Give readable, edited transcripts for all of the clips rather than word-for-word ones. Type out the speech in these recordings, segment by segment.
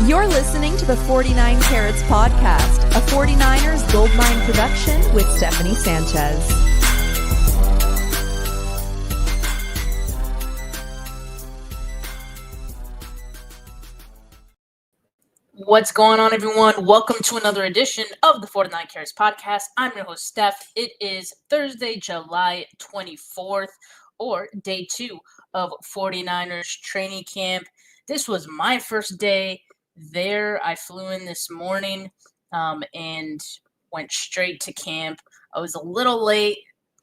You're listening to the 49 Carats Podcast, a 49ers Goldmine production with Stephanie Sanchez. What's going on, everyone? Welcome to another edition of the 49 Carats Podcast. I'm your host, Steph. It is Thursday, July 24th, or day 2 of 49ers training camp. This was my first day there. I flew in this morning and went straight to camp. I was a little late.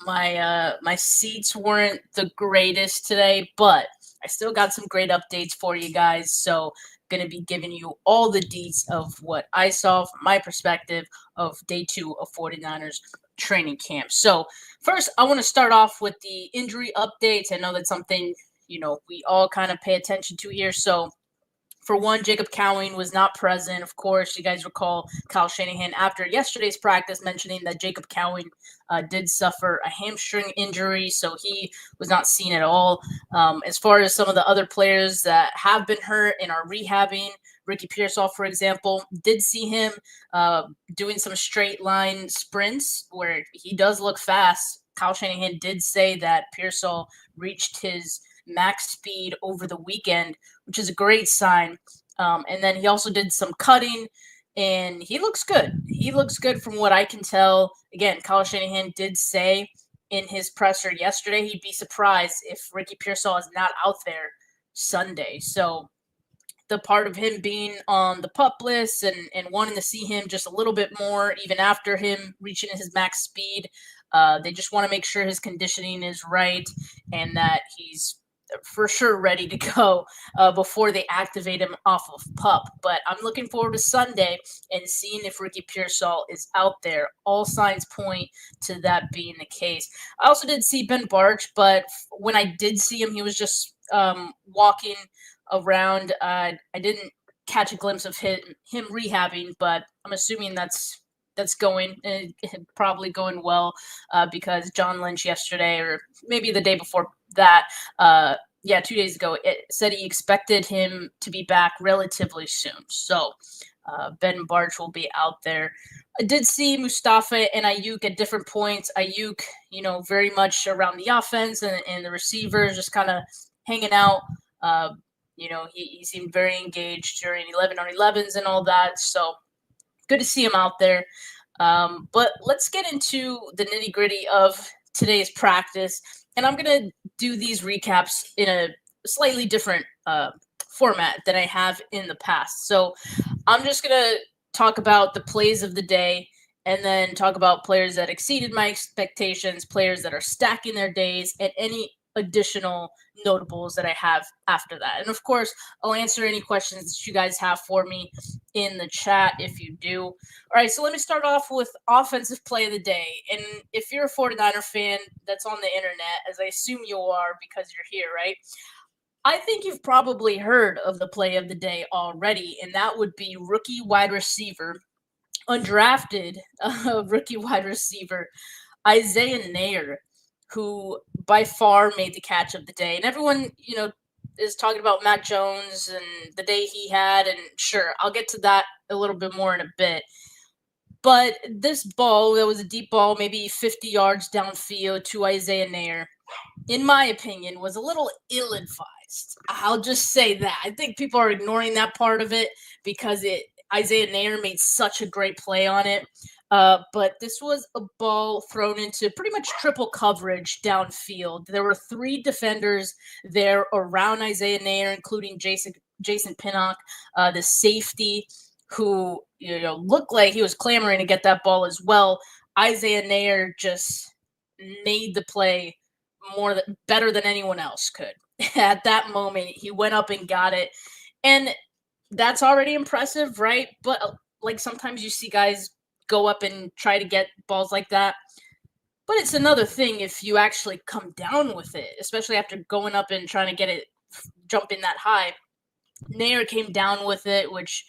My seats weren't the greatest today, but I still got some great updates for you guys. So going to be giving you all the deets of what I saw from my perspective of day 2 of 49ers training camp. So first, I want to start off with the injury updates. I know that's something, we all kind of pay attention to here. So for one, Jacob Cowing was not present. Of course, you guys recall Kyle Shanahan after yesterday's practice mentioning that Jacob Cowing did suffer a hamstring injury, so he was not seen at all. As far as some of the other players that have been hurt and are rehabbing, Ricky Pearsall, for example, did see him doing some straight line sprints where he does look fast. Kyle Shanahan did say that Pearsall reached his max speed over the weekend, which is a great sign. And then he also did some cutting, and he looks good. He looks good from what I can tell. Again, Kyle Shanahan did say in his presser yesterday he'd be surprised if Ricky Pearsall is not out there Sunday. So the part of him being on the PUP list and wanting to see him just a little bit more, even after him reaching his max speed, they just want to make sure his conditioning is right and that he's for sure ready to go before they activate him off of PUP. But I'm looking forward to Sunday and seeing if Ricky Pearsall is out there. All signs point to that being the case. I also did see Ben Barch, but when I did see him, he was just walking around. I didn't catch a glimpse of him rehabbing, but I'm assuming that's going and probably going well because John Lynch yesterday, or maybe the day before that, 2 days ago, it said he expected him to be back relatively soon. So Ben Barch will be out there. I did see Mustafa and Ayuk at different points. Ayuk, very much around the offense and the receivers, just kind of hanging out. He seemed very engaged during 11 on 11s and all that. So good to see him out there. But let's get into the nitty gritty of today's practice. And I'm going to do these recaps in a slightly different format than I have in the past. So I'm just going to talk about the plays of the day and then talk about players that exceeded my expectations, players that are stacking their days, and any additional notables that I have after that. And of course, I'll answer any questions that you guys have for me in the chat if you do. All right, so let me start off with offensive play of the day. And if you're a 49er fan that's on the internet, as I assume you are because you're here, right? I think you've probably heard of the play of the day already, and that would be rookie wide receiver, undrafted rookie wide receiver, Isaiah Neyor, who by far made the catch of the day. And everyone, is talking about Mac Jones and the day he had. And sure, I'll get to that a little bit more in a bit. But this ball, that was a deep ball, maybe 50 yards downfield to Isaiah Neyor, in my opinion, was a little ill-advised. I'll just say that. I think people are ignoring that part of it because Isaiah Neyor made such a great play on it. But this was a ball thrown into pretty much triple coverage downfield. There were 3 defenders there around Isaiah Neyor, including Jason Pinnock, the safety, who looked like he was clamoring to get that ball as well. Isaiah Neyor just made the play better than anyone else could. At that moment, he went up and got it, and that's already impressive, right? But like sometimes you see guys go up and try to get balls like that. But it's another thing if you actually come down with it, especially after going up and trying to get it jumping that high. Neyor came down with it, which,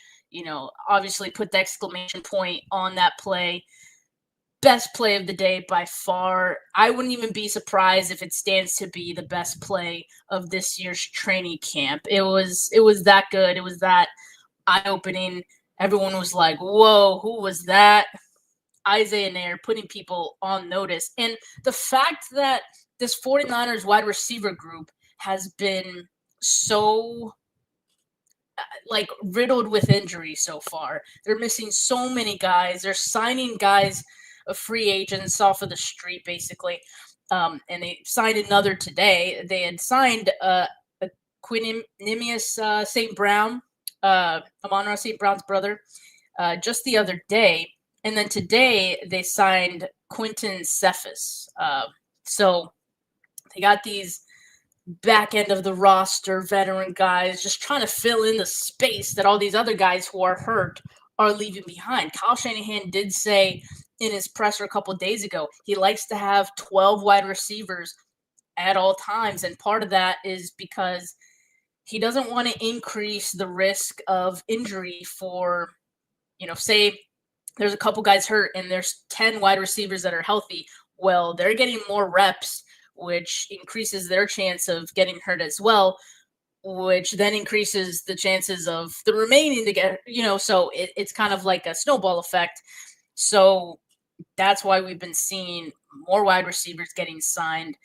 obviously put the exclamation point on that play. Best play of the day by far. I wouldn't even be surprised if it stands to be the best play of this year's training camp. It was that good. It was that eye-opening. Everyone was like, whoa, who was that? Isaiah Neyor putting people on notice. And the fact that this 49ers wide receiver group has been so like riddled with injuries so far. They're missing so many guys. They're signing guys, free agents off of the street, basically. And they signed another today. They had signed a Quinimius St. Brown, Amon-Ra St. Brown's brother, just the other day. And then today they signed Quinton Cephas. So they got these back end of the roster veteran guys just trying to fill in the space that all these other guys who are hurt are leaving behind. Kyle Shanahan did say in his presser a couple of days ago he likes to have 12 wide receivers at all times, and part of that is because he doesn't want to increase the risk of injury for, say there's a couple guys hurt and there's 10 wide receivers that are healthy. Well, they're getting more reps, which increases their chance of getting hurt as well, which then increases the chances of the remaining to get, so it's kind of like a snowball effect. So that's why we've been seeing more wide receivers getting signed.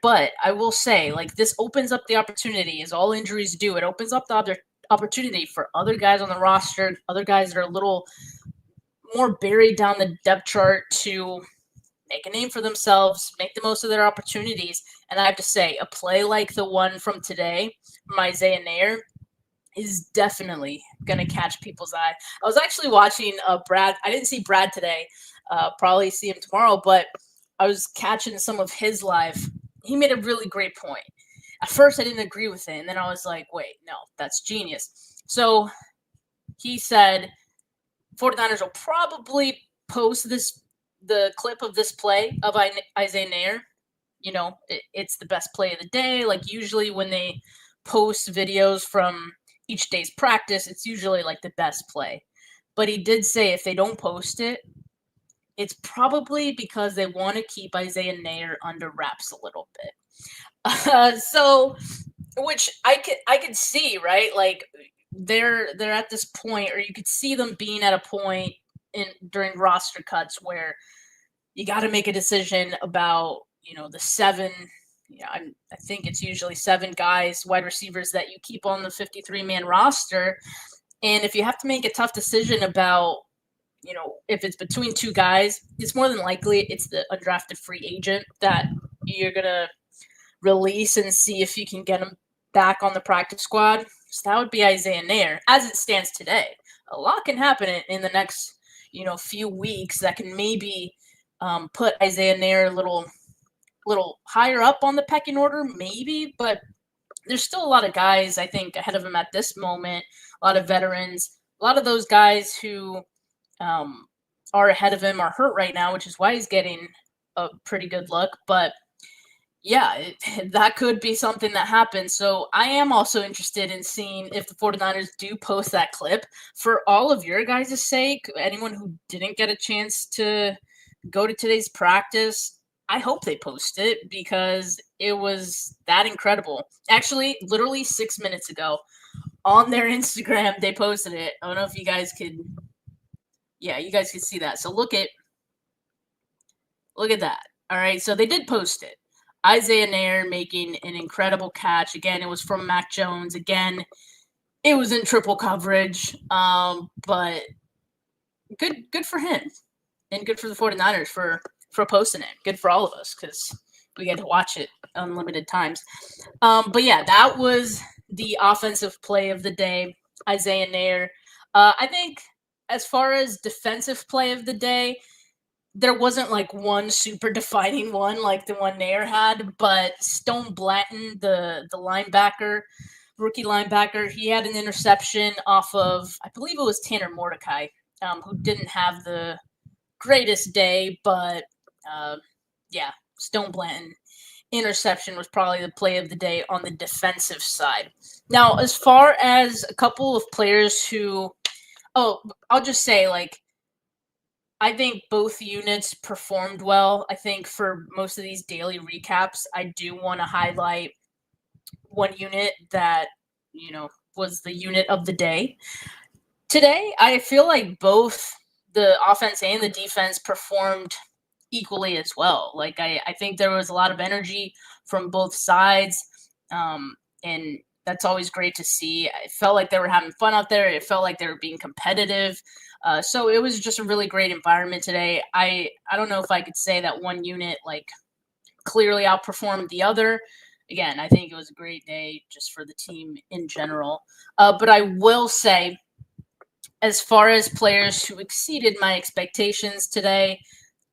But I will say, like, this opens up the opportunity, as all injuries do. It opens up the other opportunity for other guys on the roster, other guys that are a little more buried down the depth chart to make a name for themselves, make the most of their opportunities. And I have to say, a play like the one from today from Isaiah Neyor is definitely going to catch people's eye. I was actually watching Brad. I didn't see Brad today. Probably see him tomorrow, but I was catching some of his live. He made a really great point. At first, I didn't agree with it, and then I was like, wait, no, that's genius. So he said 49ers will probably post the clip of this play of Isaiah Neyor. It's the best play of the day. Like, usually when they post videos from each day's practice, it's usually like the best play. But he did say if they don't post it, it's probably because they want to keep Isaiah Neyor under wraps a little bit. So, which I could see, right? Like, they're at this point, or you could see them being at a point during roster cuts where you got to make a decision about, the seven. I think it's usually 7 guys, wide receivers, that you keep on the 53-man roster. And if you have to make a tough decision about, if it's between 2 guys, it's more than likely it's the undrafted free agent that you're going to release and see if you can get him back on the practice squad. So that would be Isaiah Neyor. As it stands today, a lot can happen in the next, few weeks that can maybe put Isaiah Neyor a little higher up on the pecking order, maybe, but there's still a lot of guys, I think, ahead of him at this moment, a lot of veterans, a lot of those guys who are ahead of him are hurt right now, which is why he's getting a pretty good look. But yeah, that could be something that happens. So I am also interested in seeing if the 49ers do post that clip for all of your guys' sake. Anyone who didn't get a chance to go to today's practice, I hope they post it because it was that incredible. Actually, literally 6 minutes ago on their Instagram, they posted it. I don't know if you guys could, you guys could see that. So look at that. All right, so they did post it. Isaiah Neyor making an incredible catch. Again, it was from Mac Jones. Again, it was in triple coverage, but good for him and good for the 49ers for posting it. Good for all of us because we get to watch it unlimited times. But yeah, that was the offensive play of the day, Isaiah Neyor. I think as far as defensive play of the day, there wasn't like one super defining one like the one Neyor had, but Stone Blanton, the linebacker, rookie linebacker, he had an interception off of, I believe it was Tanner Mordecai, who didn't have the greatest day, but Stone Blanton interception was probably the play of the day on the defensive side. Now, as far as a couple of players who, I'll just say, like, I think both units performed well. I think for most of these daily recaps, I do want to highlight one unit that, was the unit of the day. Today, I feel like both the offense and the defense performed equally as well. Like I think there was a lot of energy from both sides, and that's always great to see. I felt like they were having fun out there. It felt like they were being competitive. So it was just a really great environment today. I don't know if I could say that one unit like clearly outperformed the other. Again, I think it was a great day just for the team in general. But I will say, as far as players who exceeded my expectations today,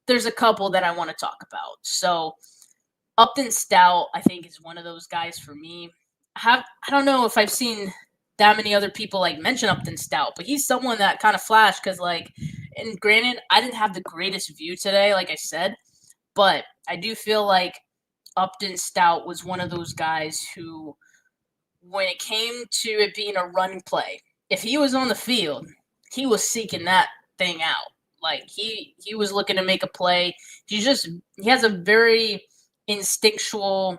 there's a couple that I want to talk about. So Upton Stout, I think, is one of those guys for me. I don't know if I've seen that many other people like mention Upton Stout, but he's someone that kind of flashed because and granted, I didn't have the greatest view today, like I said, but I do feel like Upton Stout was one of those guys who, when it came to it being a run play, if he was on the field, he was seeking that thing out. Like he was looking to make a play. He has a very instinctual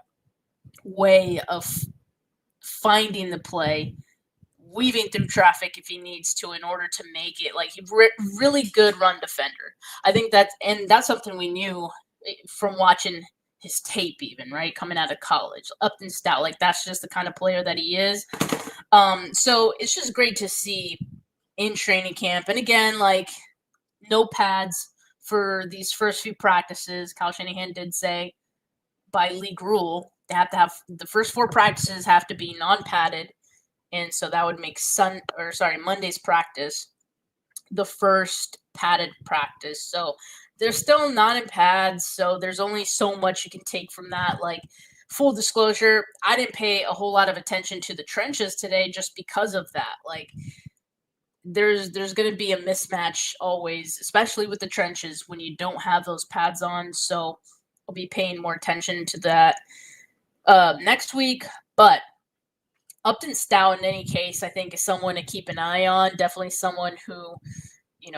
way of finding the play, weaving through traffic if he needs to in order to make it. Like he's really good run defender. I think that's something we knew from watching his tape, even right coming out of college. Upton Stout, like that's just the kind of player that he is. So it's just great to see in training camp. And again, like no pads for these first few practices. Kyle Shanahan did say by league rule, they have to have the first 4 practices have to be non-padded. And so that would make Monday's practice the first padded practice. So they're still not in pads. So there's only so much you can take from that. Like full disclosure, I didn't pay a whole lot of attention to the trenches today just because of that. Like there's going to be a mismatch always, especially with the trenches when you don't have those pads on. So I'll be paying more attention to that next week. But Upton Stout, in any case, I think is someone to keep an eye on. Definitely someone who,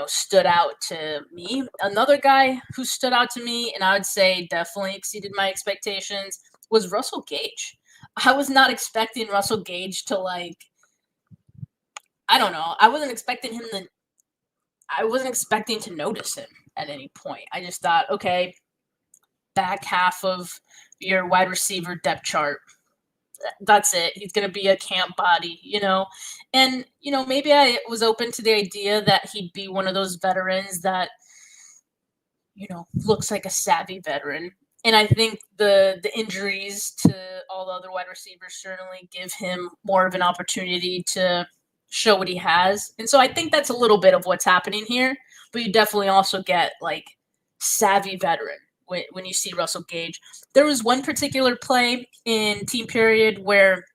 stood out to me. Another guy who stood out to me, and I would say definitely exceeded my expectations, was Russell Gage. I was not expecting Russell Gage to I don't know. I wasn't expecting to notice him at any point. I just thought, okay, back half of your wide receiver depth chart. That's it. He's going to be a camp body, And, maybe I was open to the idea that he'd be one of those veterans that, looks like a savvy veteran. And I think the injuries to all the other wide receivers certainly give him more of an opportunity to show what he has. And so I think that's a little bit of what's happening here. But you definitely also get, savvy veteran when you see Russell Gage. There was one particular play in team period where,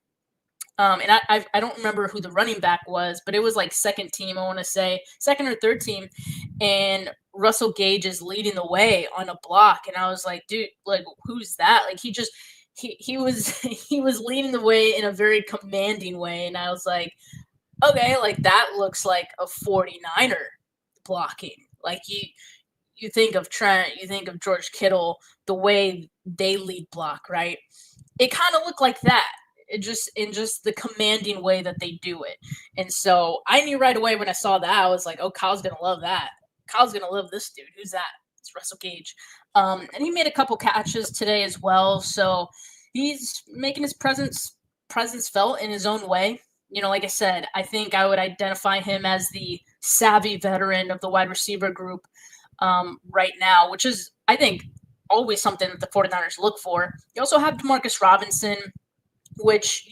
and I don't remember who the running back was, but it was second team, I want to say, second or third team, and Russell Gage is leading the way on a block, and I was like, dude, who's that? He was leading the way in a very commanding way, and I was like, okay, that looks like a 49er blocking. You think of Trent, you think of George Kittle, the way they lead block, right? It kind of looked like that. It just in just the commanding way that they do it. And so I knew right away when I saw that, I was like, oh, Kyle's going to love that. Kyle's going to love this dude. Who's that? It's Russell Gage. And he made a couple catches today as well. So he's making his presence felt in his own way. Like I said, I think I would identify him as the savvy veteran of the wide receiver group right now, which is, I think, always something that the 49ers look for. You also have Demarcus Robinson, which,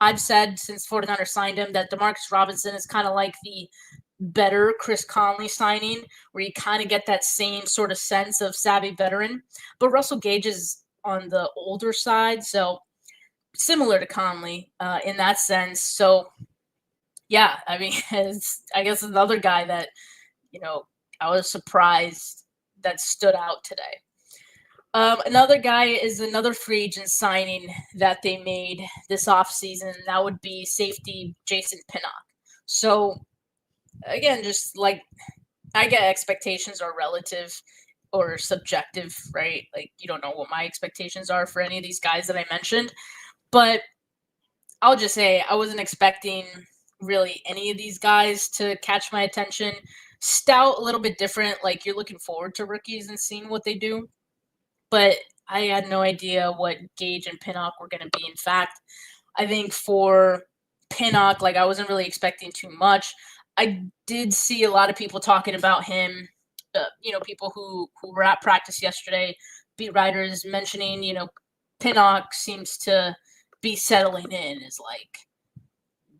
I've said since 49ers signed him that Demarcus Robinson is kind of like the better Chris Conley signing, where you kind of get that same sort of sense of savvy veteran. But Russell Gage is on the older side, so similar to Conley in that sense. So, yeah, I mean, I guess another guy that, I was surprised that stood out today. Another guy is another free agent signing that they made this offseason. That would be safety Jason Pinnock. So, again, just I get expectations are relative or subjective, right? You don't know what my expectations are for any of these guys that I mentioned. But I'll just say I wasn't expecting really any of these guys to catch my attention. Stout, a little bit different. Like, you're looking forward to rookies and seeing what they do. But I had no idea what Gage and Pinnock were going to be. In fact, I think for Pinnock, like, I wasn't really expecting too much. I did see a lot of people talking about him, people who were at practice yesterday, beat writers mentioning, Pinnock seems to be settling in as, like,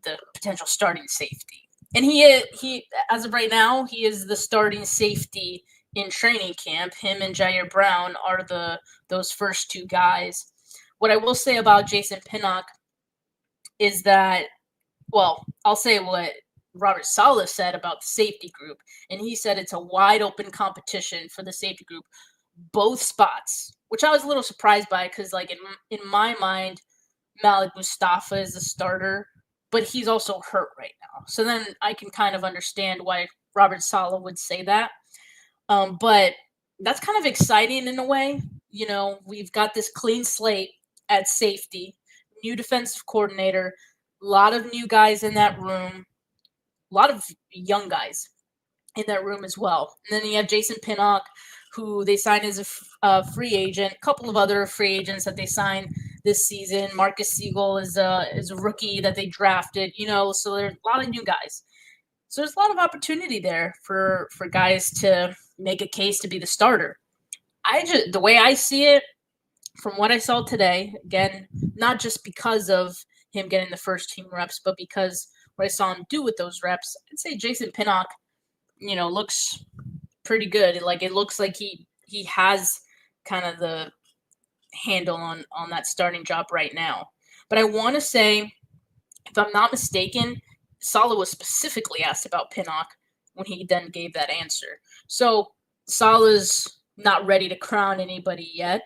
the potential starting safety. And he as of right now, he is the starting safety in training camp. Him and Jair Brown are those first two guys. What I will say about Jason Pinnock is that, well, I'll say what Robert Saleh said about the safety group, and he said it's a wide open competition for the safety group, both spots, which I was a little surprised by because, like, in my mind, Malik Mustafa is the starter, but he's also hurt right now. So then I can kind of understand why Robert Saleh would say that. But that's kind of exciting in a way. We've got this clean slate at safety, new defensive coordinator, a lot of new guys in that room, a lot of young guys in that room as well. And then you have Jason Pinnock, who they signed as a free agent, a couple of other free agents that they signed this season. Marcus Siegel is a rookie that they drafted, so there's a lot of new guys. So there's a lot of opportunity there for guys to make a case to be the starter. The way I see it, from what I saw today, again, not just because of him getting the first team reps, but because what I saw him do with those reps, I'd say Jason Pinnock, looks pretty good. Like, it looks like he has kind of the handle on that starting job right now. But I want to say, if I'm not mistaken, Saleh was specifically asked about Pinnock when he then gave that answer. So Saleh's not ready to crown anybody yet,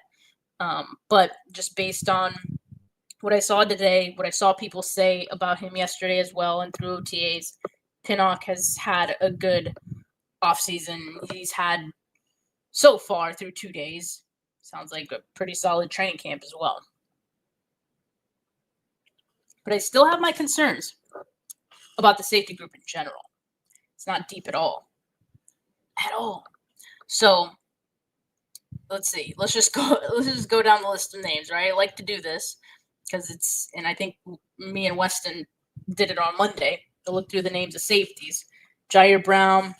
but just based on what I saw today, what I saw people say about him yesterday as well and through OTAs, Pinnock has had a good offseason. He's had, so far through 2 days, sounds like a pretty solid training camp as well. But I still have my concerns about the safety group in general. It's not deep at all. At all. So let's see. Let's just go down the list of names, right? I like to do this because and I think me and Weston did it on Monday to look through the names of safeties. Jair Brown,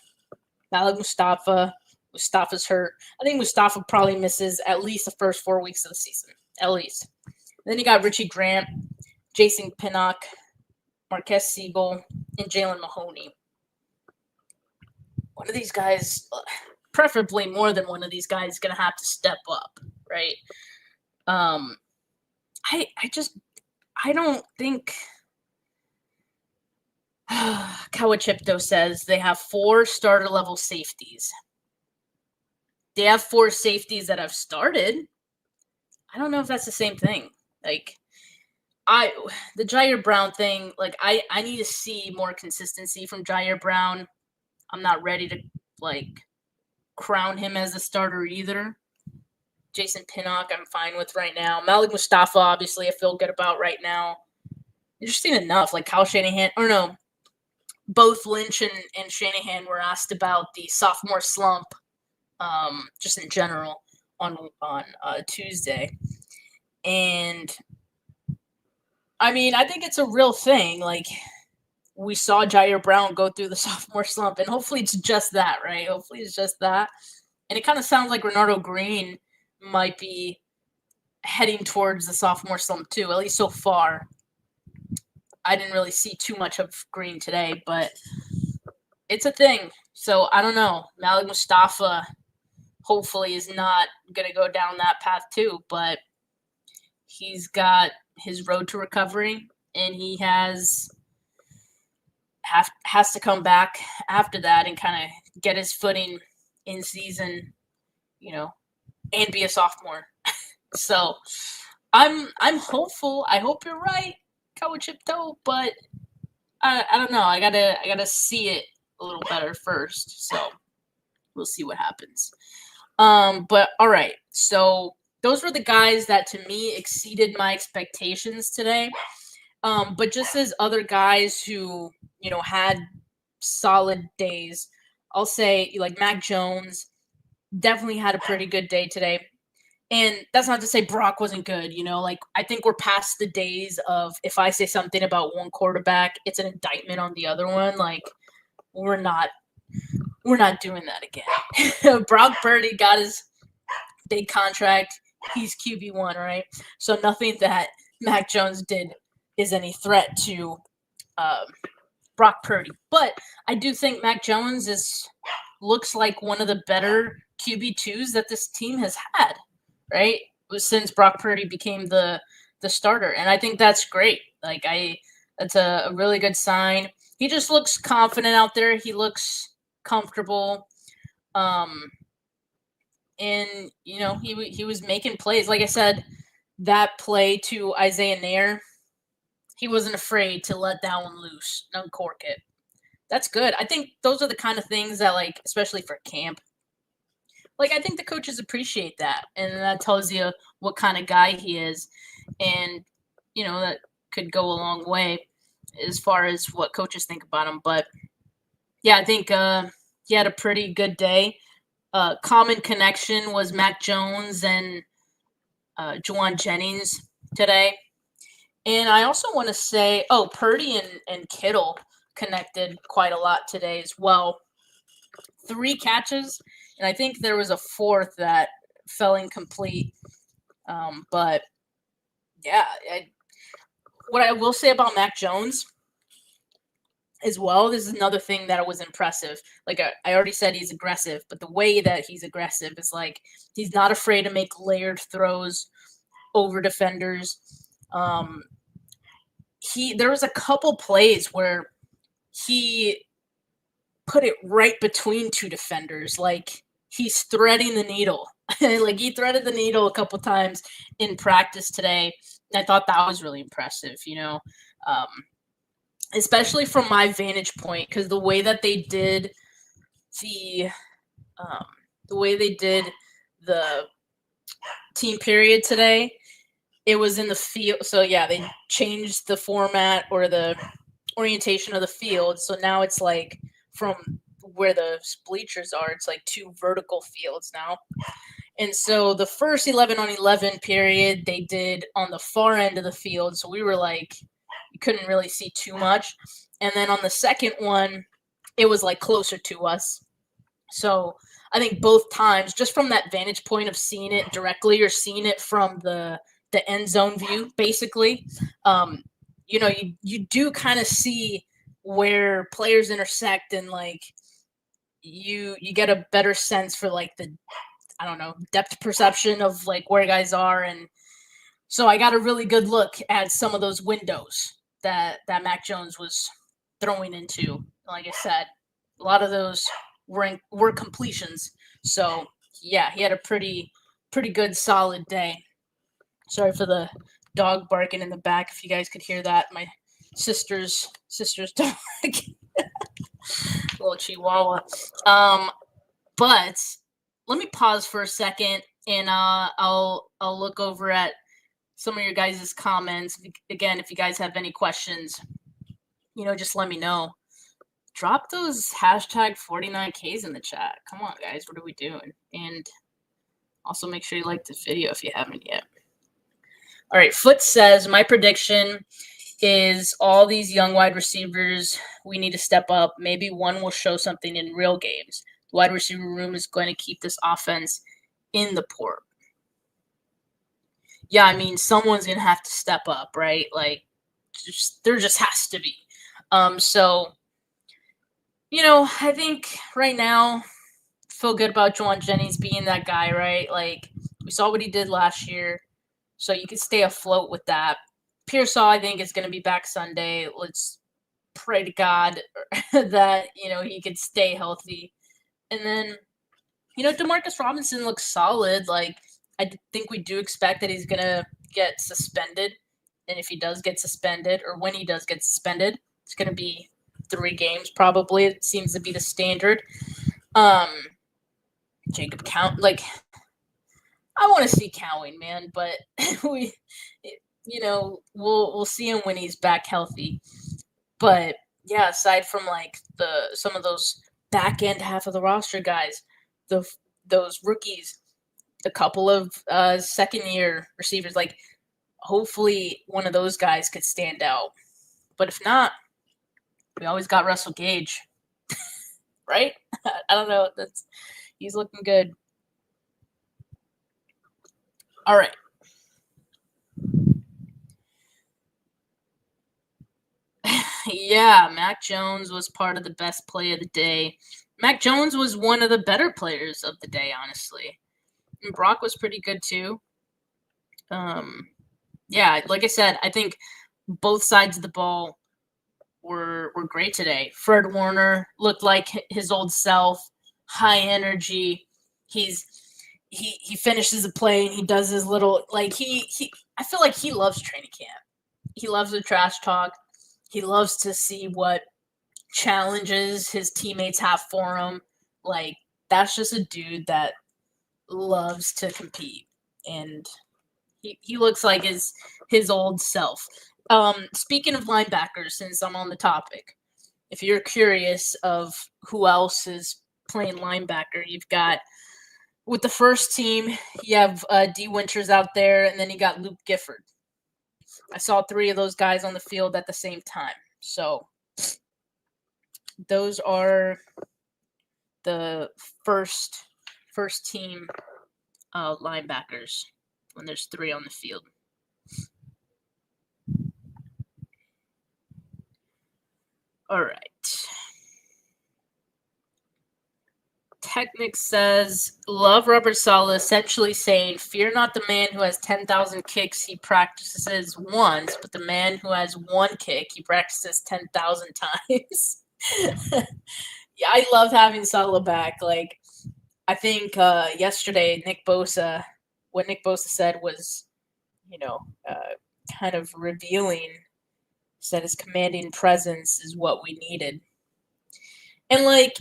Malik Mustafa. Mustafa's hurt. I think Mustafa probably misses at least the first 4 weeks of the season, at least. Then you got Richie Grant, Jason Pinnock, Marquez Siegel, and Jalen Mahoney. One of these guys, preferably more than one of these guys, is going to have to step up, right? I don't think Kawachipto says they have 4 starter-level safeties. They have 4 safeties that have started. I don't know if that's the same thing. Like, the Jair Brown thing, like, I need to see more consistency from Jair Brown. I'm not ready to, like, crown him as a starter either. Jason Pinnock, I'm fine with right now. Malik Mustafa, obviously, I feel good about right now. Interesting enough, like, Kyle Shanahan, or no, both Lynch and Shanahan were asked about the sophomore slump, just in general, on Tuesday. And, I mean, I think it's a real thing. Like, we saw Jair Brown go through the sophomore slump, and hopefully it's just that, right? Hopefully it's just that. And it kind of sounds like Renardo Green might be heading towards the sophomore slump too, at least so far. I didn't really see too much of Green today, but it's a thing. So I don't know. Malik Mustafa hopefully is not going to go down that path too, but he's got his road to recovery, and he has to come back after that and kind of get his footing in season, and be a sophomore. So I'm hopeful. I hope you're right, Kawachipto, but I don't know. I gotta see it a little better first. So we'll see what happens. But all right. So those were the guys that to me exceeded my expectations today. But just as other guys who, had solid days, I'll say like Mac Jones definitely had a pretty good day today. And that's not to say Brock wasn't good, like I think we're past the days of if I say something about one quarterback, it's an indictment on the other one. Like we're not doing that again. Brock Purdy got his big contract. He's QB1, right? So nothing that Mac Jones did is any threat to Brock Purdy. But I do think Mac Jones looks like one of the better QB2s that this team has had, right? Since Brock Purdy became the starter. And I think that's great. Like that's a really good sign. He just looks confident out there. He looks comfortable. And he was making plays. Like I said, that play to Isaiah Neyor, he wasn't afraid to let that one loose, uncork it. That's good. I think those are the kind of things that, like, especially for camp, like I think the coaches appreciate that, and that tells you what kind of guy he is, and that could go a long way as far as what coaches think about him. But yeah, I think he had a pretty good day. Common connection was Mac Jones and Juwan Jennings today. And I also want to say, Purdy and Kittle connected quite a lot today as well. 3 catches, and I think there was a 4th that fell incomplete. But yeah, what I will say about Mac Jones as well, this is another thing that was impressive. Like I already said, he's aggressive, but the way that he's aggressive is like he's not afraid to make layered throws over defenders. There was a couple plays where he put it right between 2 defenders, like he's threading the needle. Like he threaded the needle a couple times in practice today. And I thought that was really impressive, especially from my vantage point, because the way that they did the team period today, it was in the field. So yeah, they changed the format or the orientation of the field. So now it's like from where the bleachers are, it's like 2 vertical fields now. And so the first 11-on-11 period they did on the far end of the field. So we were like, you couldn't really see too much. And then on the second one, it was like closer to us. So I think both times, just from that vantage point of seeing it directly or seeing it from the end zone view, basically, you do kind of see where players intersect, and like you get a better sense for like the, I don't know, depth perception of like where guys are. And so I got a really good look at some of those windows that Mac Jones was throwing into. Like I said, a lot of those were completions. So yeah, he had a pretty good solid day. Sorry for the dog barking in the back. If you guys could hear that, my sister's dog, little Chihuahua. But let me pause for a second, and I'll look over at some of your guys' comments. Again, if you guys have any questions, just let me know. Drop those hashtag 49Ks in the chat. Come on, guys. What are we doing? And also make sure you like this video if you haven't yet. All right. Foot says, my prediction is all these young wide receivers, we need to step up. Maybe one will show something in real games. The wide receiver room is going to keep this offense in the port. Yeah, I mean, someone's going to have to step up, right? Like, there just has to be. So, I think right now, feel good about Juwan Jennings being that guy, right? Like, we saw what he did last year, so you can stay afloat with that. Pearsall, I think, is going to be back Sunday. Let's pray to God that, he could stay healthy. And then, Demarcus Robinson looks solid. Like, I think we do expect that he's going to get suspended. And if he does get suspended, or when he does get suspended, it's going to be 3 games probably. It seems to be the standard. Jacob I want to see Cowing, man, but we'll see him when he's back healthy. But yeah, aside from like some of those back end half of the roster guys, the those rookies, a couple of second year receivers, like hopefully one of those guys could stand out. But if not, we always got Russell Gage, right? I don't know. He's looking good. All right. Yeah, Mac Jones was part of the best play of the day. Mac Jones was one of the better players of the day, honestly. And Brock was pretty good too. Yeah, like I said, I think both sides of the ball were great today. Fred Warner looked like his old self, high energy. He finishes a play and he does his little like he I feel like he loves training camp. He loves the trash talk. He loves to see what challenges his teammates have for him. Like that's just a dude that loves to compete, and he looks like his old self. Speaking of linebackers, since I'm on the topic, if you're curious of who else is playing linebacker, you've got with the first team, you have D Winters out there, and then you got Luke Gifford. I saw three of those guys on the field at the same time. So those are the first team linebackers when there's three on the field. All right. Technic says, love Robert Saleh, essentially saying, fear not the man who has 10,000 kicks he practices once, but the man who has one kick he practices 10,000 times. Yeah, I love having Saleh back. Like, I think yesterday, what Nick Bosa said was, kind of revealing. Said his commanding presence is what we needed. And, like,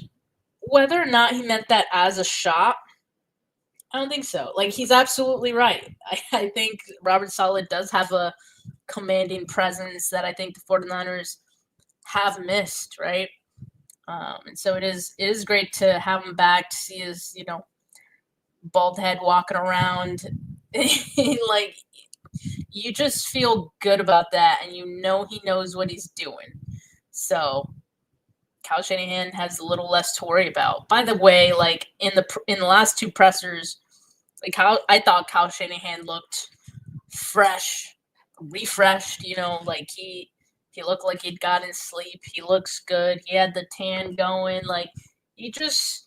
whether or not he meant that as a shot, I don't think so. Like, he's absolutely right. I think Robert Saleh does have a commanding presence that I think the 49ers have missed, right? And so it is great to have him back, to see his, bald head walking around. Like, you just feel good about that, and he knows what he's doing. So Kyle Shanahan has a little less to worry about. By the way, like in the last two pressers, like I thought Kyle Shanahan looked fresh, refreshed. Like he looked like he'd gotten sleep. He looks good. He had the tan going. Like he just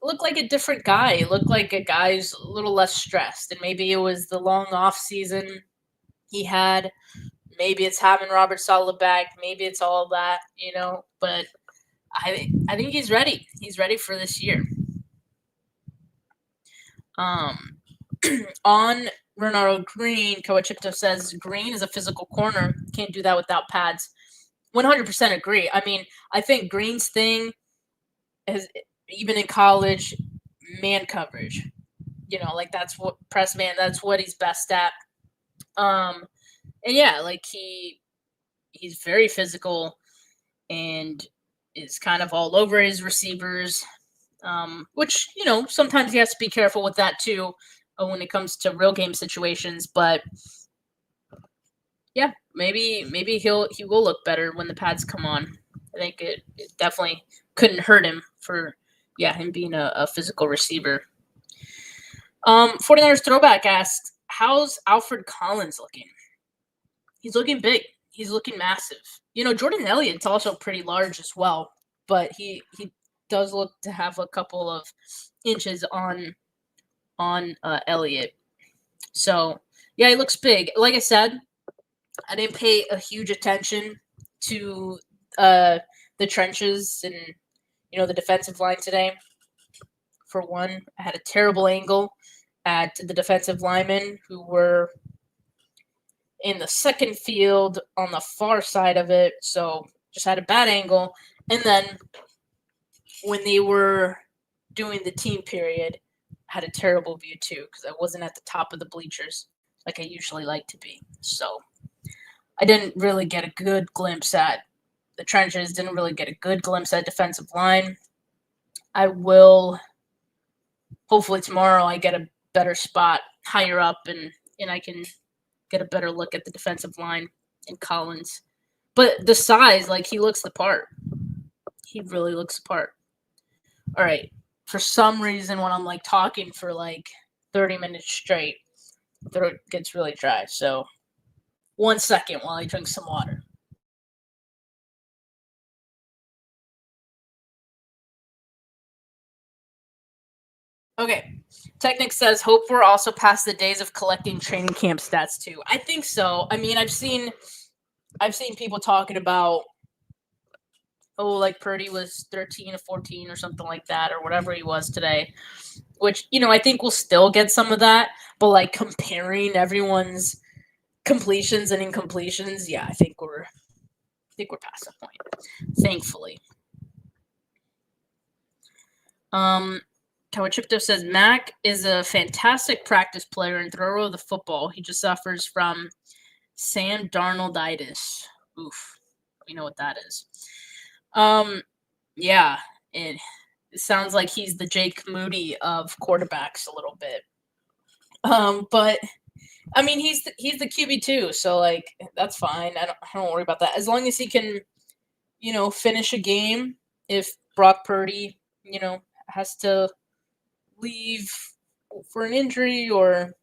looked like a different guy. He looked like a guy who's a little less stressed. And maybe it was the long off season he had. Maybe it's having Robert Saleh back. Maybe it's all that, But I think he's ready. He's ready for this year. On Renaro Green, Kawachipto says Green is a physical corner. Can't do that without pads. 100% agree. I mean, I think Green's thing is, even in college, man coverage. Like that's what press man. That's what he's best at. And yeah, like he's very physical and is kind of all over his receivers, which, sometimes he has to be careful with that too when it comes to real game situations. But yeah, maybe he will look better when the pads come on. I think it definitely couldn't hurt him for him being a physical receiver. 49ers Throwback asks, how's Alfred Collins looking? He's looking big. He's looking massive. Jordan Elliott's also pretty large as well, but he does look to have a couple of inches on Elliott. So, yeah, he looks big. Like I said, I didn't pay a huge attention to the trenches and, the defensive line today. For one, I had a terrible angle at the defensive linemen who were in the second field on the far side of it, so just had a bad angle. And then when they were doing the team period, I had a terrible view too because I wasn't at the top of the bleachers. like I usually like to be. So I didn't really get a good glimpse at the trenches, didn't really get a good glimpse at defensive line. I will, hopefully tomorrow I get a better spot higher up and I can get a better look at the defensive line in Collins. But the size, like, he looks the part. He really looks the part. All right. For some reason, when I'm like talking for like 30 minutes straight, the throat gets really dry. So 1 second while I drink some water. Okay. Technic says, hope we're also past the days of collecting training camp stats too. I think so. I mean, I've seen people talking about, oh, like Purdy was 13 or 14 or something like that, or whatever he was today. Which, I think we'll still get some of that, but like comparing everyone's completions and incompletions, yeah, I think we're past that point. Thankfully. Kawachipto says Mac is a fantastic practice player and thrower of the football. He just suffers from Sam Darnolditis. Oof. We know what that is. Yeah, it sounds like he's the Jake Moody of quarterbacks a little bit. But I mean, he's the QB too, so like that's fine. I don't worry about that as long as he can, finish a game. If Brock Purdy, has to leave for an injury or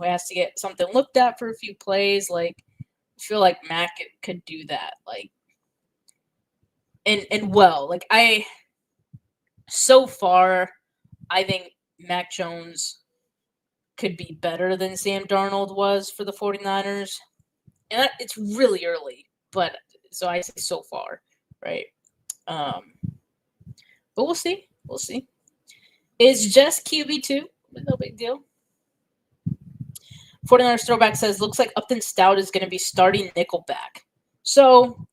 has to get something looked at for a few plays, like I feel like Mac could do that, like and well, like so far I think Mac Jones could be better than Sam Darnold was for the 49ers. And it's really early, but so I say so far, right? But we'll see. We'll see. It's just QB2, no big deal. 49ers throwback says, looks like Upton Stout is going to be starting nickelback. So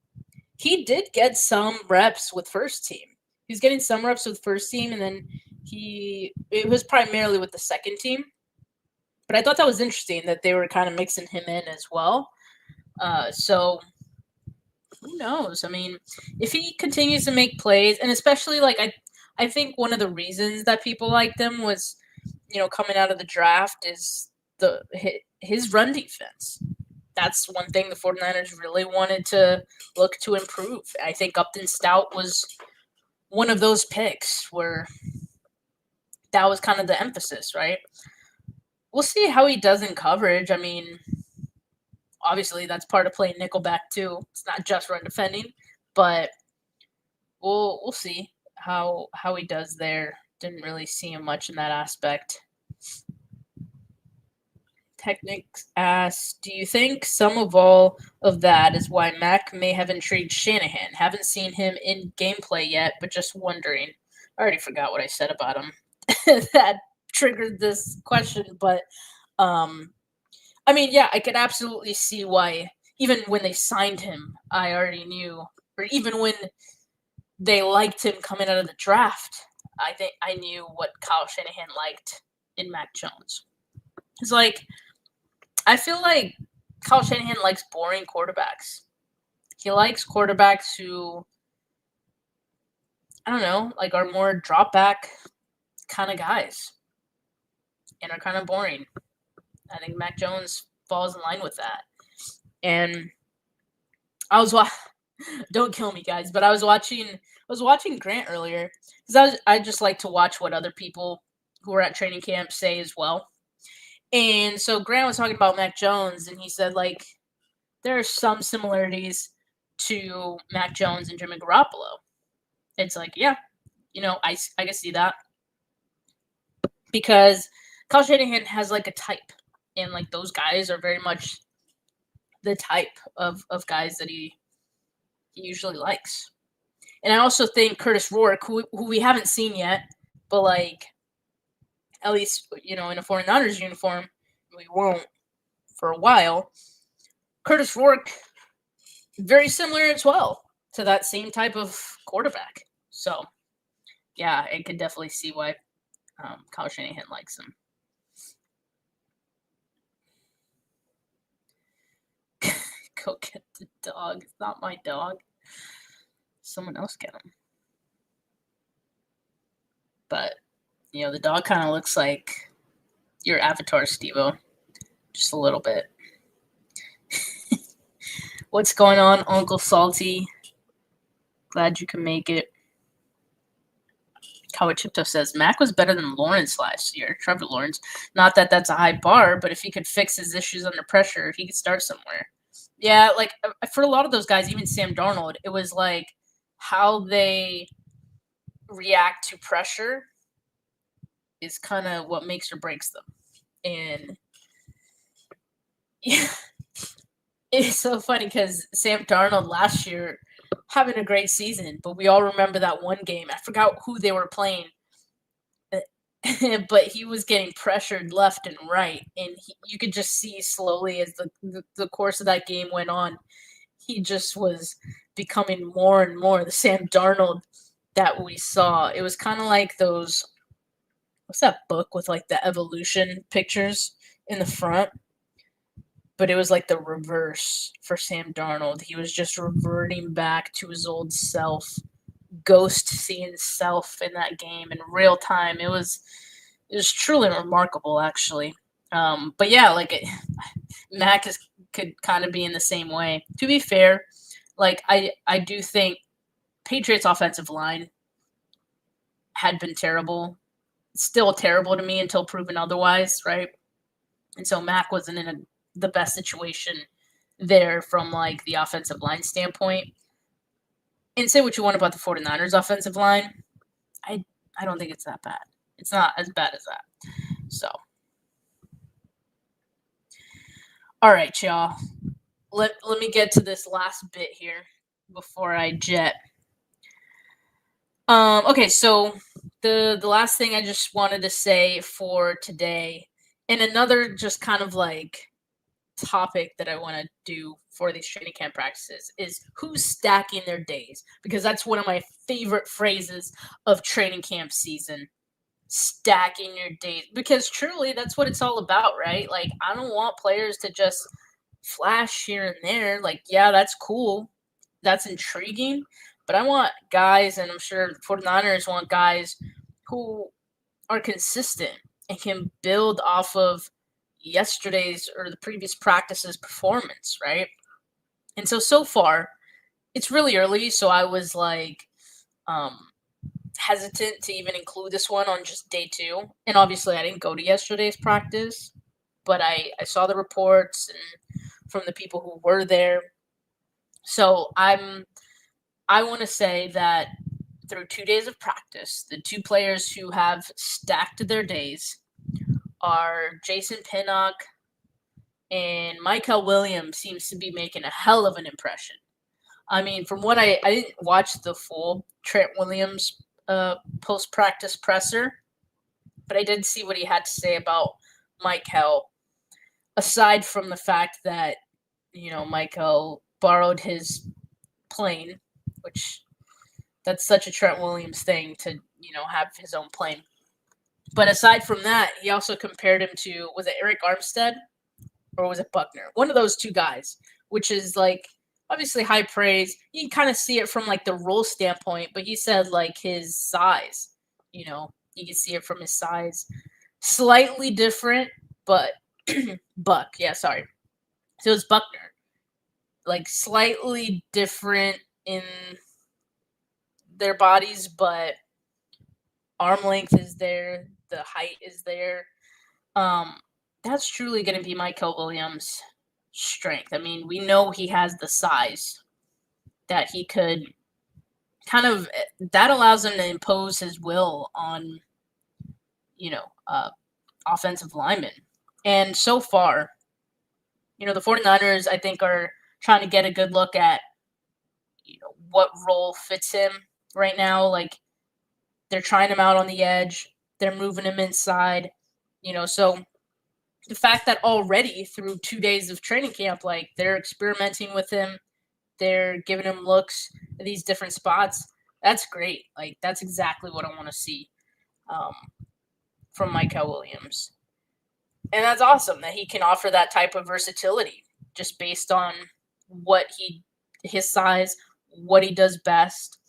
he did get some reps with first team. He's getting some reps with first team, and then it was primarily with the second team. But I thought that was interesting that they were kind of mixing him in as well. So who knows? I mean, if he continues to make plays, and especially like I think one of the reasons that people liked him was, coming out of the draft is his run defense. That's one thing the 49ers really wanted to look to improve. I think Upton Stout was one of those picks where that was kind of the emphasis, right? We'll see how he does in coverage. I mean, obviously that's part of playing nickelback too. It's not just run defending, but we'll see how he does there. Didn't really see him much in that aspect. Technics asks, do you think some of all of that is why Mac may have intrigued Shanahan? Haven't seen him in gameplay yet, but just wondering. I already forgot what I said about him that triggered this question, but I mean, yeah, I could absolutely see why. Even when they signed him, I already knew, or even when they liked him coming out of the draft, I think I knew what Kyle Shanahan liked in Mac Jones. It's like, I feel like Kyle Shanahan likes boring quarterbacks. He likes quarterbacks who, I don't know, like are more drop back kind of guys and are kind of boring. I think Mac Jones falls in line with that. And I was don't kill me, guys, but I was watching Grant earlier because I just like to watch what other people who are at training camp say as well. And so Grant was talking about Mac Jones, and he said, like, there are some similarities to Mac Jones and Jimmy Garoppolo. It's like, yeah, I can see that. Because Kyle Shanahan has, like, a type. And, like, those guys are very much the type of guys that he usually likes. And I also think Curtis Rourke, who we haven't seen yet, but, like, at least, in a 49ers uniform, we won't for a while. Curtis Rourke, very similar as well to that same type of quarterback. So, yeah, I could definitely see why Kyle Shanahan likes him. Go get the dog. It's not my dog. Someone else get him. But, the dog kind of looks like your avatar, Steve-O. Just a little bit. What's going on, Uncle Salty? Glad you can make it. Kawachipto says, Mac was better than Lawrence last year. Trevor Lawrence. Not that that's a high bar, but if he could fix his issues under pressure, he could start somewhere. Yeah, like, for a lot of those guys, even Sam Darnold, it was like how they react to pressure is kind of what makes or breaks them. And yeah, it's so funny because Sam Darnold last year having a great season, but we all remember that one game. I forgot who they were playing, but he was getting pressured left and right, and you could just see slowly as the course of that game went on, he just was becoming more and more the Sam Darnold that we saw. It was kind of like those, what's that book with like the evolution pictures in the front? But it was like the reverse for Sam Darnold. He was just reverting back to his old self, ghost seeing self in that game in real time. It was truly remarkable, actually. But yeah, like Mac could kind of be in the same way. To be fair, like I do think Patriots' offensive line had been terrible. Still terrible to me until proven otherwise, right? And so Mac wasn't in the best situation there from like the offensive line standpoint. And say what you want about the 49ers offensive line, I don't think it's that bad. It's not as bad as that. So, all right, y'all. Let me get to this last bit here before I jet. Okay, so the last thing I just wanted to say for today, and another just kind of like topic that I want to do for these training camp practices is who's stacking their days, because that's one of my favorite phrases of training camp season. Stacking your days, because truly that's what it's all about, right? Like, I don't want players to just flash here and there. Like, yeah, that's cool, that's intriguing, but I want guys, and I'm sure 49ers want guys who are consistent and can build off of yesterday's or the previous practice's performance, right? And so far, it's really early, so I was like hesitant to even include this one on just day 2. And obviously I didn't go to yesterday's practice, but I saw the reports and from the people who were there. So I want to say that through 2 days of practice, the 2 players who have stacked their days are Jason Pinnock, and Michael Williams seems to be making a hell of an impression. I mean, from what I didn't watch the full Trent Williams post-practice presser, but I did see what he had to say about Michael, aside from the fact that, Michael borrowed his plane, which that's such a Trent Williams thing to, have his own plane. But aside from that, he also compared him to, was it Eric Armstead or was it Buckner? One of those 2 guys, which is like obviously high praise. You can kind of see it from like the role standpoint, but he said like his size, you can see it from his size. Slightly different, but Buck, yeah, sorry. So it's Buckner. Like slightly different in their bodies, but arm length is there, the height is there. That's truly going to be Michael Williams' strength. I mean, we know he has the size that he could kind of, that allows him to impose his will on, offensive linemen. And so far, the 49ers, I think, are trying to get a good look at, what role fits him right now. Like, they're trying him out on the edge. They're moving him inside, so the fact that already through 2 days of training camp, like, they're experimenting with him, they're giving him looks at these different spots, that's great. Like, that's exactly what I want to see from Michael Williams. And that's awesome that he can offer that type of versatility just based on his size, what he does best.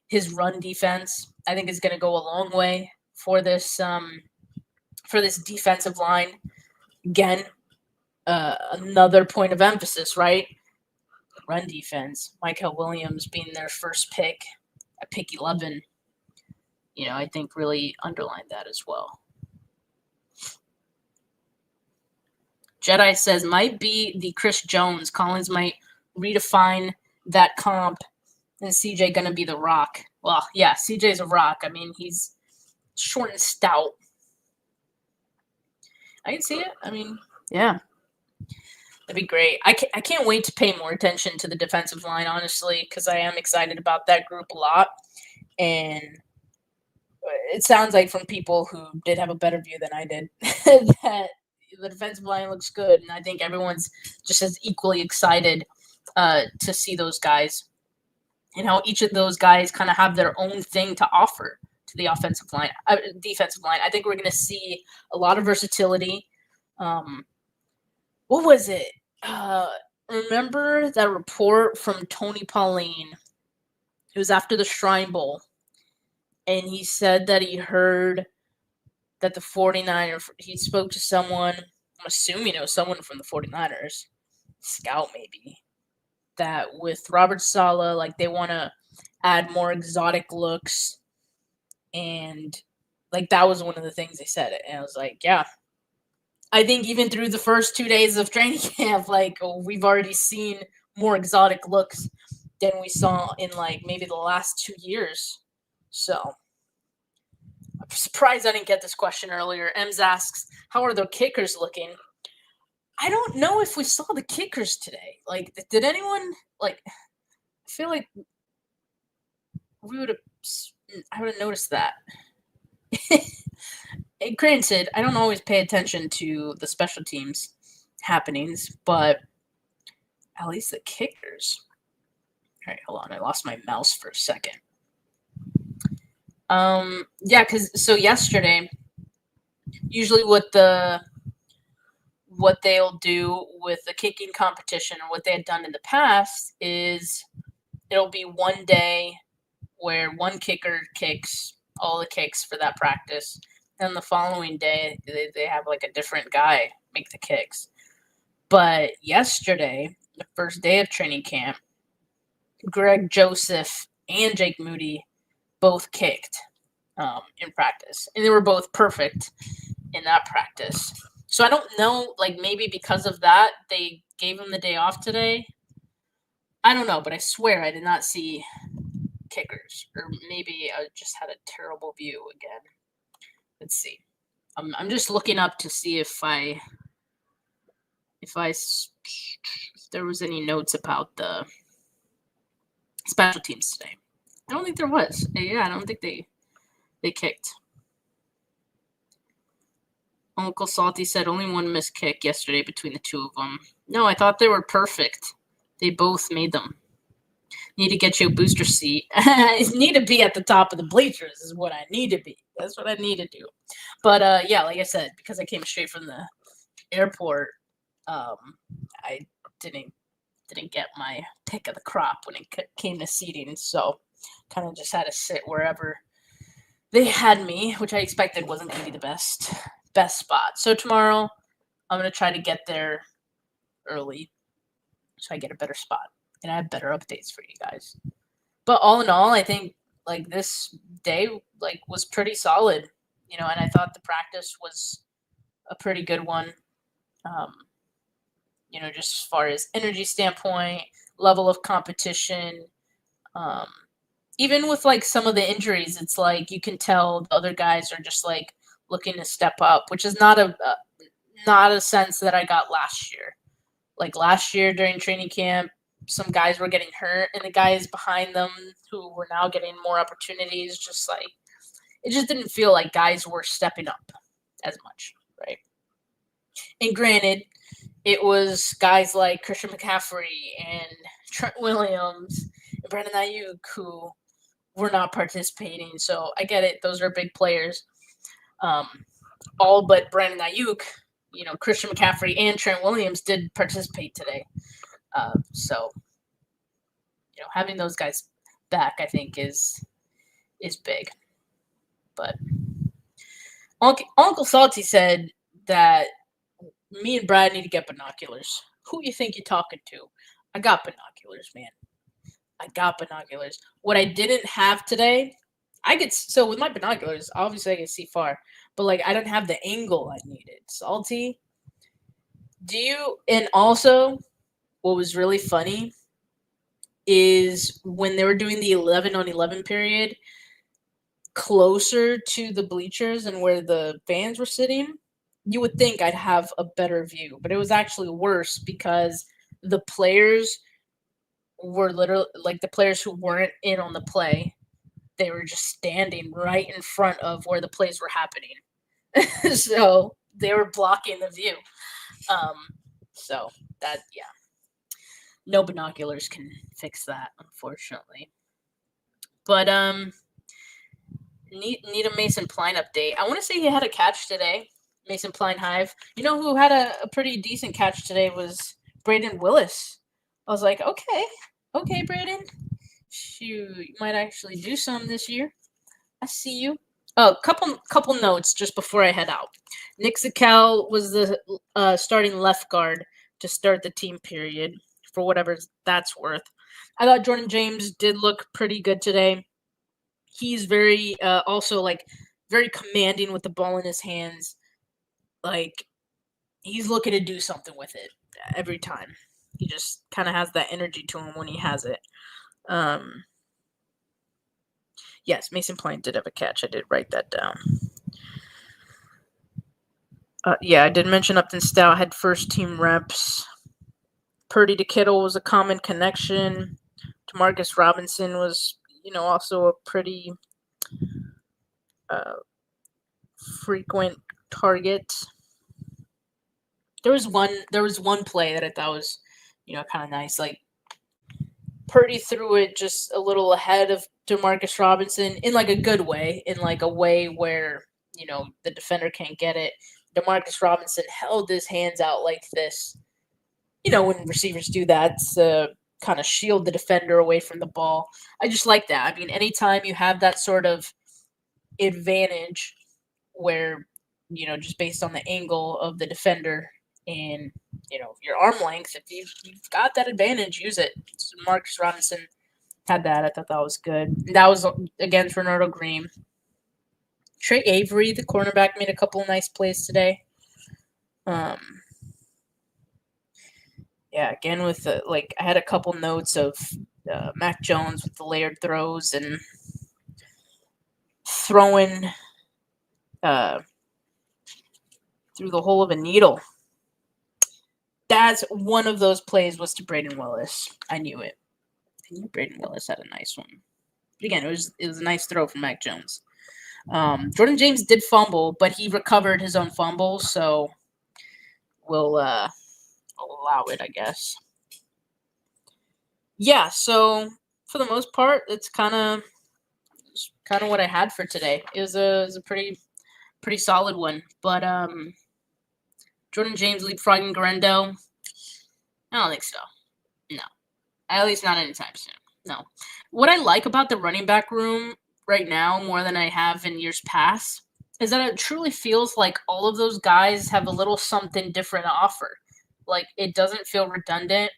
His run defense, I think, is going to go a long way for this defensive line. Again, another point of emphasis, right? Run defense. Michael Williams being their first pick at pick 11, I think really underlined that as well. Jedi says, might be the Chris Jones. Collins might redefine that comp, and CJ going to be the rock. Well, yeah, CJ's a rock. I mean, he's short and stout. I can see it. I mean, yeah. That'd be great. I can't wait to pay more attention to the defensive line, honestly, because I am excited about that group a lot. And it sounds like from people who did have a better view than I did that the defensive line looks good. And I think everyone's just as equally excited to see those guys and how each of those guys kind of have their own thing to offer to the defensive line. I think we're going to see a lot of versatility. What was it? Remember that report from Tony Pauline? It was after the Shrine Bowl. And he said that he heard that the 49ers, he spoke to someone, I'm assuming it was someone from the 49ers, scout maybe, that with Robert Saleh, like they want to add more exotic looks. And like that was one of the things they said. And I was like, yeah. I think even through the first 2 days of training camp, we've already seen more exotic looks than we saw in maybe the last 2 years. So I'm surprised I didn't get this question earlier. Ems asks, how are the kickers looking? I don't know if we saw the kickers today. Did anyone I feel like I would have noticed that. Granted, I don't always pay attention to the special teams happenings, but at least the kickers. All right, hold on. I lost my mouse for a second. Because yesterday, usually what they'll do with the kicking competition or what they had done in the past is it'll be one day where one kicker kicks all the kicks for that practice. And the following day, they have a different guy make the kicks. But yesterday, the first day of training camp, Greg Joseph and Jake Moody both kicked in practice. And they were both perfect in that practice. So I don't know, maybe because of that, they gave him the day off today. I don't know, but I swear I did not see kickers. Or maybe I just had a terrible view again. Let's see. I'm just looking up to see if there was any notes about the special teams today. I don't think there was. Yeah, I don't think they kicked. Uncle Salty said only one missed kick yesterday between the two of them. No, I thought they were perfect. They both made them. Need to get you a booster seat. I need to be at the top of the bleachers is what I need to be. That's what I need to do. But, like I said, because I came straight from the airport, I didn't get my pick of the crop when it came to seating. So kind of just had to sit wherever they had me, which I expected wasn't going to be the best spot. So tomorrow I'm going to try to get there early so I get a better spot. And I have better updates for you guys. But all in all, I think this day was pretty solid, and I thought the practice was a pretty good one. Just as far as energy standpoint, level of competition, even with some of the injuries, it's you can tell the other guys are just looking to step up, which is not a sense that I got last year. Last year during training camp, some guys were getting hurt, and the guys behind them who were now getting more opportunities, it just didn't feel like guys were stepping up as much, right? And granted, it was guys like Christian McCaffrey and Trent Williams and Brandon Ayuk who were not participating. So I get it; those are big players. All but Brandon Ayuk, Christian McCaffrey and Trent Williams did participate today. So having those guys back, I think, is big. But Uncle Salty said that me and Brad need to get binoculars. Who you think you're talking to? I got binoculars, man. I got binoculars. What I didn't have today, so with my binoculars, obviously I can see far, but I didn't have the angle I needed. Salty, and also what was really funny is when they were doing the 11-on-11 period closer to the bleachers and where the fans were sitting, you would think I'd have a better view, but it was actually worse because the players were literally the players who weren't in on the play, they were just standing right in front of where the plays were happening. So they were blocking the view. So that, yeah. No binoculars can fix that, unfortunately. But need a Mason Pline update. I want to say he had a catch today. Mason Pline Hive. You know who had a pretty decent catch today was Braden Willis. I was like, okay, Braden. Shoot, you might actually do some this year. I see you. Oh, couple notes just before I head out. Nick Zakel was the starting left guard to start the team period, for whatever that's worth. I thought Jordan James did look pretty good today. He's very also very commanding with the ball in his hands. He's looking to do something with it every time. He just kind of has that energy to him when he has it. Yes, Mason Pline did have a catch. I did write that down. I did mention Upton Stout had first team reps. Purdy to Kittle was a common connection. Demarcus Robinson was, also a pretty frequent target. There was one play that I thought was, kind of nice. Purdy threw it just a little ahead of Demarcus Robinson in a good way, in a way where, the defender can't get it. Demarcus Robinson held his hands out like this. When receivers do that, to kind of shield the defender away from the ball. I just like that. I mean, anytime you have that sort of advantage where, just based on the angle of the defender and, your arm length, if you've got that advantage, use it. So Marcus Robinson had that. I thought that was good. That was against Renardo Green. Trey Avery, the cornerback, made a couple of nice plays today. Again with I had a couple notes of Mac Jones with the layered throws and throwing through the hole of a needle. That's one of those plays was to Braden Willis. I knew it. I knew Braden Willis had a nice one. But again, it was a nice throw from Mac Jones. Jordan James did fumble, but he recovered his own fumble, so we'll allow it, I guess. Yeah, so for the most part, it's kind of what I had for today. It was a pretty solid one, but Jordan James leapfrogging Garendo, I don't think so. No, at least not anytime soon. No. What I like about the running back room right now, more than I have in years past, is that it truly feels like all of those guys have a little something different to offer. It doesn't feel redundant,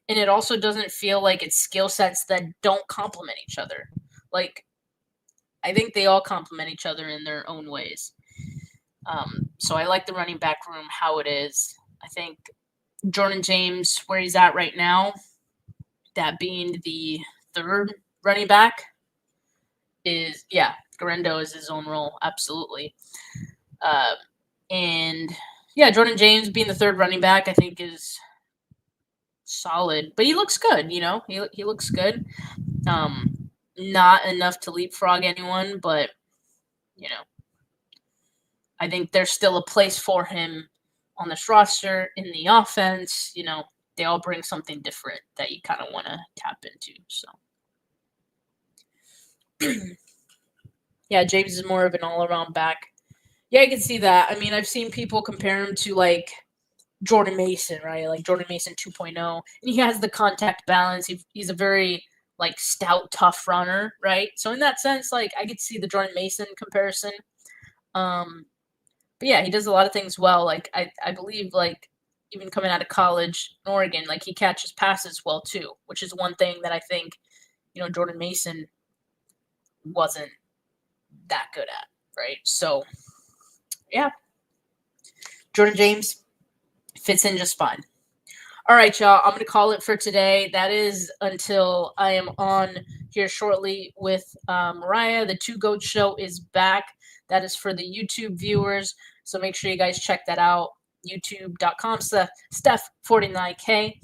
and it also doesn't feel like it's skill sets that don't complement each other. I think they all complement each other in their own ways. So I like the running back room, how it is. I think Jordan James, where he's at right now, that being the third running back, is, Garendo is his own role, absolutely. Jordan James being the third running back, I think is solid. But he looks good, He looks good. Not enough to leapfrog anyone, but, I think there's still a place for him on this roster, in the offense. They all bring something different that you kind of want to tap into. So, James is more of an all-around back. Yeah, I can see that. I mean, I've seen people compare him to Jordan Mason, right? Like Jordan Mason 2.0. And he has the contact balance. He's a very like stout, tough runner, right? So in that sense, like I could see the Jordan Mason comparison. But yeah, he does a lot of things well. Like I believe like even coming out of college in Oregon, like he catches passes well too, which is one thing that I think, Jordan Mason wasn't that good at, right? So yeah, Jordan James fits in just fine. All right, y'all. I'm going to call it for today. That is until I am on here shortly with Mariah. The Two Goat Show is back. That is for the YouTube viewers. So make sure you guys check that out. YouTube.com/Steph49K.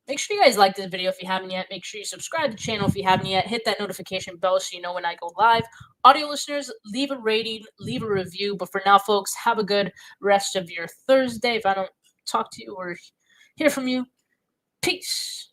Make sure you guys like this video if you haven't yet. Make sure you subscribe to the channel if you haven't yet. Hit that notification bell so you know when I go live. Audio listeners, leave a rating, leave a review. But for now, folks, have a good rest of your Thursday. If I don't talk to you or hear from you, peace.